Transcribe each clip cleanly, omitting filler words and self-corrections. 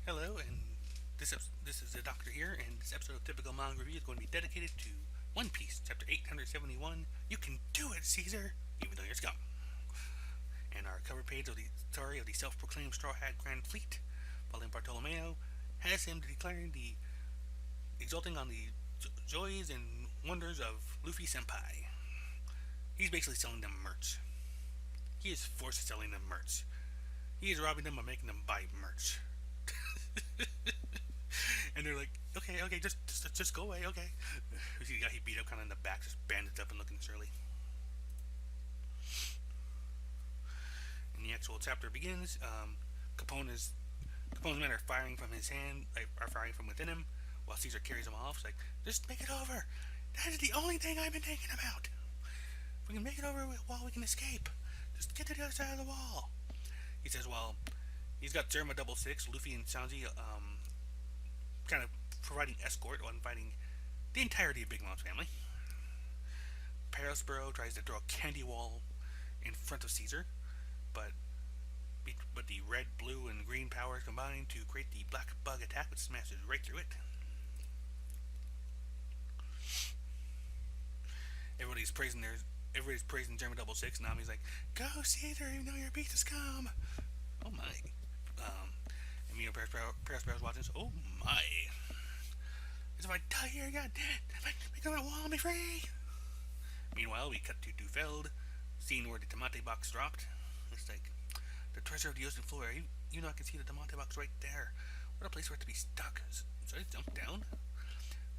Hello, and this is Zeidoktor here, and this episode of Typical Manga Review is going to be dedicated to One Piece, Chapter 871. You can do it, Caesar, even though you're scum. And our cover page of the story of the self-proclaimed Straw Hat Grand Fleet, following Bartolomeo, has him declaring the exulting on the joys and wonders of Luffy Senpai. He's basically selling them merch. He is forced to selling them merch. He is robbing them by making them buy merch. And they're like, okay, just go away, okay. You see the guy he beat up kind of in the back, just bandaged up and looking surly. And the actual chapter begins. Capone's men are firing from his hand, are firing from within him, while Caesar carries him off. It's like, just make it over. That is the only thing I've been thinking about. If we can make it over while we can escape, just get to the other side of the wall. He says, well, he's got Zerma 66, Luffy and Sanji, kind of providing escort while inviting the entirety of Big Mom's family. Perospero tries to throw a candy wall in front of Caesar, but the red, blue, and green powers combine to create the black bug attack, which smashes right through it. Everybody's praising Zerma 66. Nami's like, "Go, Caesar! You know you're a piece of scum." Oh my. And me and Perosporo's watching. So, oh my. Because if I die here again, make a wall and be free. Meanwhile, we cut to Dufeld, seeing where the Tamate box dropped. It's like, the treasure of the ocean floor. You know I can see the Tamate box right there. What a place for it to be stuck. Should I jump down?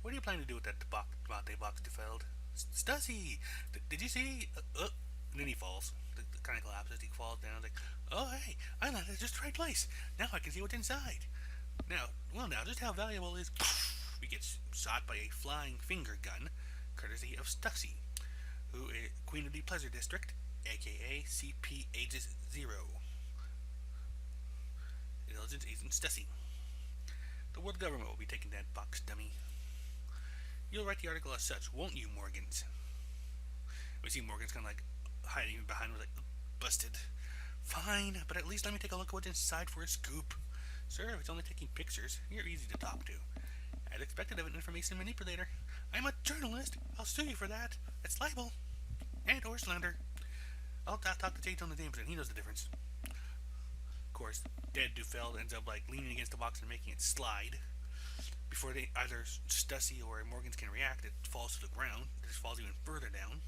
What are you planning to do with that Tamate box, Dufeld? Stussy! Did you see? And then he falls. The kind of collapses. He falls down. Like, oh hey, I landed just the right place. Now I can see what's inside. Now, just how valuable is? We get shot by a flying finger gun, courtesy of Stussy, who is Queen of the Pleasure District, aka CP Aegis 0. Intelligence Agent Stussy. The world government will be taking that box, dummy. You'll write the article as such, won't you, Morgans? We see Morgans kind of like hiding behind, like, busted. Fine, but at least let me take a look at what's inside for a scoop. Sir, if it's only taking pictures, you're easy to talk to. As expected of an information manipulator. I'm a journalist. I'll sue you for that. It's libel. And or slander. I'll talk to Jay on the Jameson. He knows the difference. Of course, dead Dufeld ends up like leaning against the box and making it slide. Before either Stussy or Morgans can react, it falls to the ground. It just falls even further down.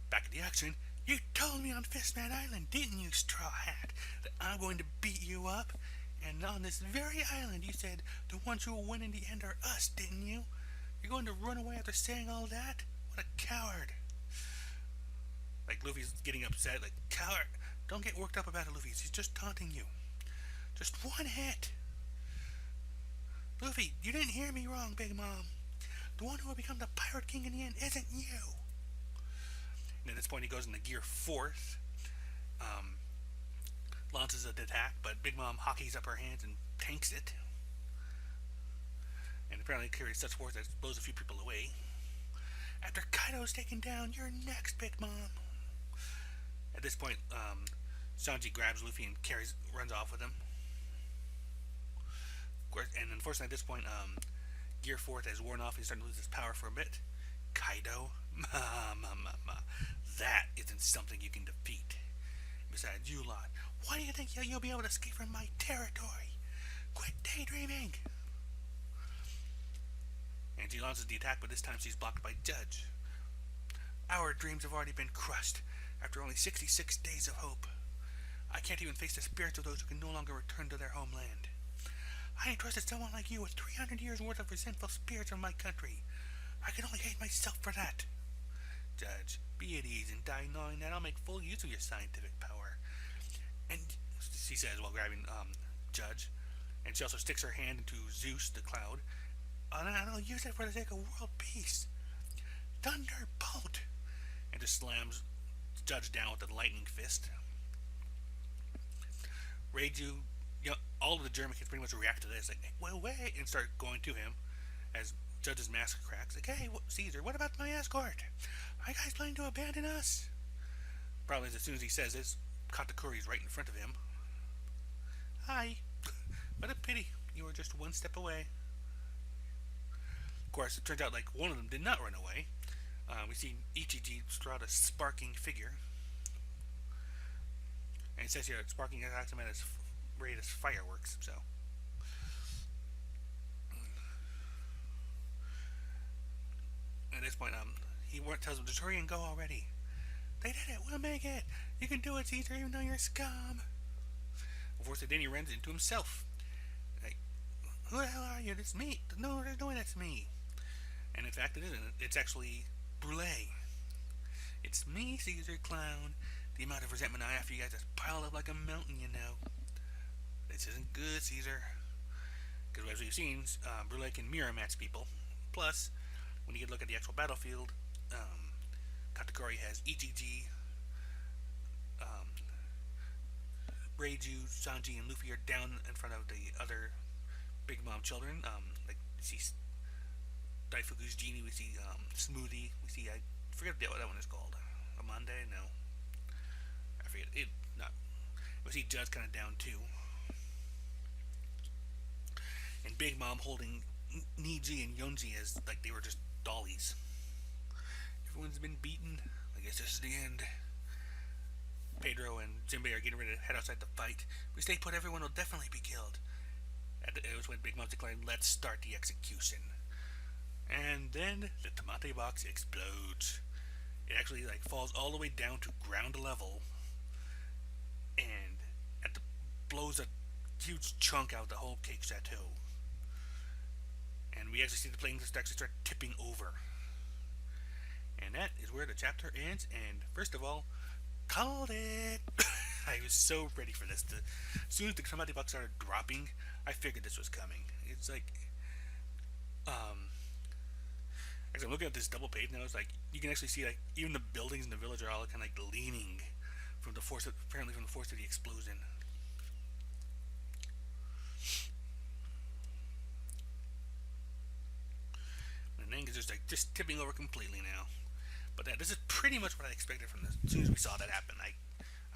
Back at the action. You told me on Fistman Island, didn't you, Straw Hat, that I'm going to beat you up? And on this very island, you said the ones who will win in the end are us, didn't you? You're going to run away after saying all that? What a coward. Like, Luffy's getting upset, like, coward. Don't get worked up about it, Luffy. He's just taunting you. Just one hit. Luffy, you didn't hear me wrong, Big Mom. The one who will become the Pirate King in the end isn't you. And at this point, he goes into Gear 4th. Launches an attack, but Big Mom hockeys up her hands and tanks it. And apparently carries such force that it blows a few people away. After Kaido's taken down, you're next, Big Mom. At this point, Sanji grabs Luffy and runs off with him. Of course, and unfortunately at this point, Gear 4th has worn off and he's starting to lose his power for a bit. Kaido? That isn't something you can defeat. Besides, you lot, why do you think you'll be able to escape from my territory? Quit daydreaming! And she launches the attack, but this time she's blocked by Judge. Our dreams have already been crushed after only 66 days of hope. I can't even face the spirits of those who can no longer return to their homeland. I ain't trusted someone like you with 300 years worth of resentful spirits of my country. I can only hate myself for that. Judge, be at ease and die knowing that I'll make full use of your scientific power. And she says while grabbing Judge, and she also sticks her hand into Zeus, the cloud, and I'll use it for the sake of world peace. Thunderbolt! And just slams Judge down with a lightning fist. Reiju, all of the German kids pretty much react to this, like, wait, and start going to him as Judge's mask cracks. Like, hey, Caesar, what about my escort? Are you guys planning to abandon us? Probably as soon as he says this, Katakuri's right in front of him. Hi, What a pity. You were just one step away. Of course, it turns out like one of them did not run away. We see Ichiji throw out a sparking figure. And it says here that sparking attacks him at his rate as fireworks, so. At this point, he tells him to hurry and go already. They did it. We'll make it. You can do it, Ceasar, even though you're a scum. Unfortunately, then he runs into himself. Like, who the hell are you? It's me. No, there's no way that's me. And in fact, it isn't. It's actually Brule. It's me, Ceasar Clown. The amount of resentment I have for you guys has piled up like a mountain, you know. This isn't good, Ceasar. Because as we've seen, Brule can mirror match people. Plus, when you get a look at the actual battlefield, Katakuri has Ichiji, Reiju, Sanji, and Luffy are down in front of the other Big Mom children. Like we see Daifuku's Genie, we see Smoothie, we see I forget what that one is called. Amande? No, I forget it. Not. We see Judd's kind of down too, and Big Mom holding Niji and Yonji as like they were just dollies. Everyone's been beaten. I guess this is the end. Pedro and Jinbei are getting ready to head outside the fight. If we stay put, everyone will definitely be killed. It was when Big Mom declared, "Let's start the execution." And then the Tamate box explodes. It actually like falls all the way down to ground level, and blows a huge chunk out of the whole cake chateau. And we actually see the plane actually start tipping over. And that is where the chapter ends. And first of all, called it. I was so ready for this. As soon as the Tamate box started dropping, I figured this was coming. It's like, as I'm looking at this double page now, it's like you can actually see like even the buildings in the village are all kind of like leaning from the force, apparently from the force of the explosion. And then it's just tipping over completely now. But this is pretty much what I expected from this. As soon as we saw that happen, I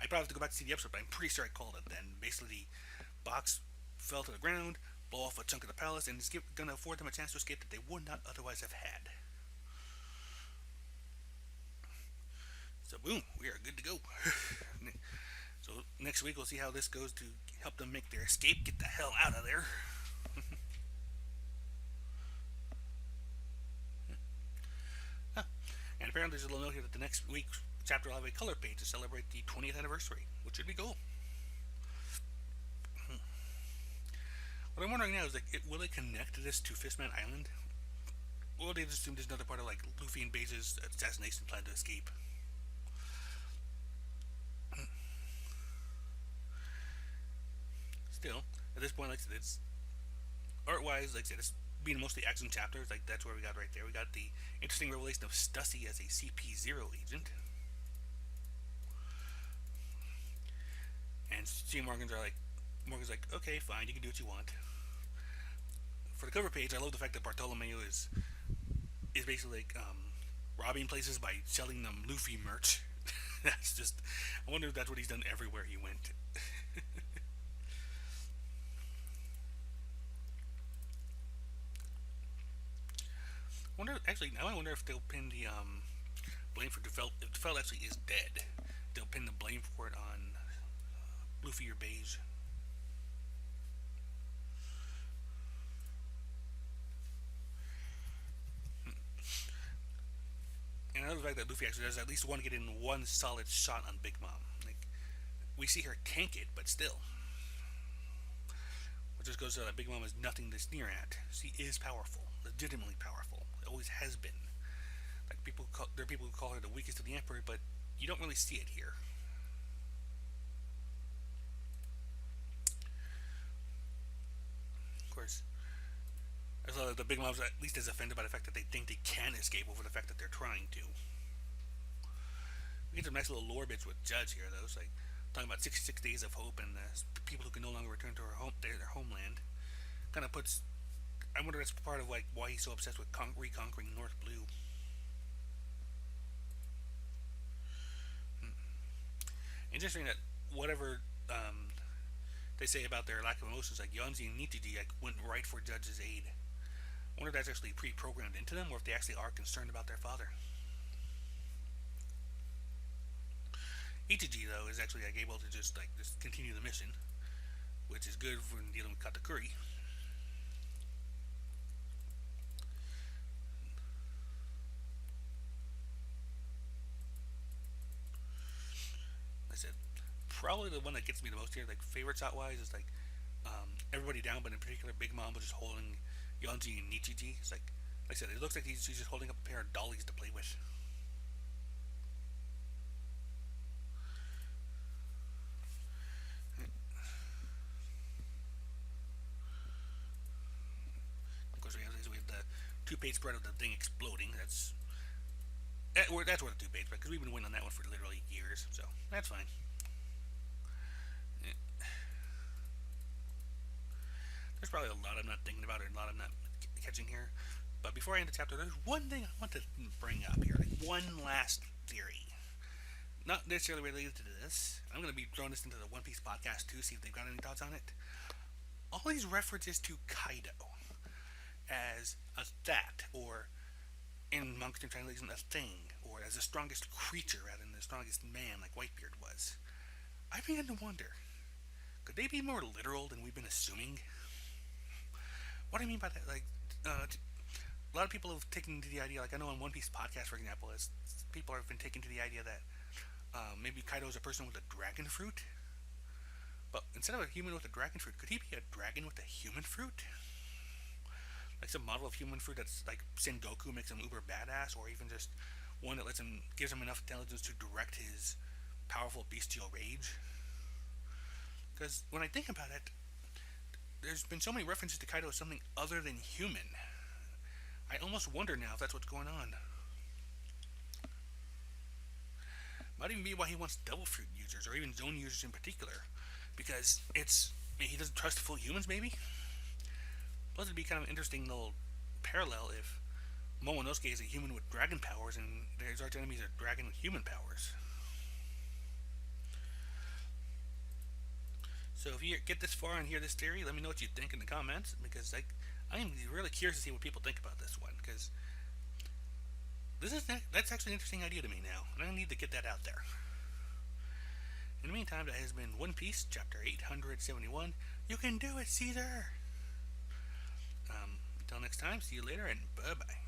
probably have to go back to see the episode, but I'm pretty sure I called it then. Basically, the box fell to the ground, blow off a chunk of the palace, and it's going to afford them a chance to escape that they would not otherwise have had. So boom, we are good to go. So next week we'll see how this goes to help them make their escape, get the hell out of there. And apparently there's a little note here that the next week's chapter will have a color page to celebrate the 20th anniversary, which should be cool. What I'm wondering now is, like, will it connect this to Fistman Island? Or will they just assume there's another part of, like, Luffy and Beige's assassination plan to escape? Still, at this point, like I said, it's art-wise, like I said, it's being mostly action chapters. Like, that's where we got right there. We got the interesting revelation of Stussy as a CP0 agent. And Morgan's like, okay, fine, you can do what you want. For the cover page, I love the fact that Bartolomeo is basically like robbing places by selling them Luffy merch. That's just, I wonder if that's what he's done everywhere he went. I wonder if they'll pin the blame for Dufelt. If Dufelt actually is dead, they'll pin the blame for it on Luffy or Beige. And I love the fact that Luffy actually does at least want to get in one solid shot on Big Mom. Like, we see her tank it, but still. It just goes to that Big Mom is nothing to sneer at. She is powerful, legitimately powerful. It always has been. Like, there are people who call her the weakest of the Emperor, but you don't really see it here. Of course, I love that the Big Mom's at least as offended by the fact that they think they can escape over the fact that they're trying to. We get some nice little lore bits with Judge here, though. It's like talking about 66 days of hope and people who can no longer return to their homeland. Kind of puts. I wonder if that's part of like why he's so obsessed with reconquering North Blue. Interesting that whatever they say about their lack of emotions, like Yonzi and Nichiji like went right for Judge's aid. I wonder if that's actually pre-programmed into them, or if they actually are concerned about their father. Ichiji though is actually like able to just continue the mission, which is good for dealing with Katakuri. I said probably the one that gets me the most here, like favorite shot wise, is like everybody down, but in particular Big Mom was just holding Yonji and Nichiji. It's like I said, it looks like he's just holding up a pair of dollies to play with. Of course, we have the two-page spread of the thing exploding. That's where the two-page spread, because we've been waiting on that one for literally years, so that's fine. There's probably a lot I'm not thinking about, or a lot I'm not catching here. But before I end the chapter, there's one thing I want to bring up here. Like one last theory. Not necessarily related to this. I'm going to be throwing this into the One Piece podcast too, see if they've got any thoughts on it. All these references to Kaido as a that, or in Monk's translation, a thing, or as the strongest creature rather than the strongest man like Whitebeard was. I began to wonder, could they be more literal than we've been assuming? What do I mean by that? Like, a lot of people have taken to the idea, like I know on One Piece podcast, for example, as people have been taken to the idea that maybe Kaido is a person with a dragon fruit. But instead of a human with a dragon fruit, could he be a dragon with a human fruit? Like some model of human fruit that's like Sengoku makes him uber badass, or even just one that gives him enough intelligence to direct his powerful bestial rage. Because when I think about it, there's been so many references to Kaido as something other than human. I almost wonder now if that's what's going on. Might even be why he wants devil fruit users, or even zone users in particular, because he doesn't trust full humans. Maybe. Plus, it'd be kind of an interesting little parallel if Momonosuke is a human with dragon powers, and his arch enemy is a dragon with human powers. So if you get this far and hear this theory, let me know what you think in the comments, because I'm really curious to see what people think about this one, because that's actually an interesting idea to me now, and I need to get that out there. In the meantime, that has been One Piece, chapter 871. You can do it, Ceasar! Until next time, see you later, and bye-bye.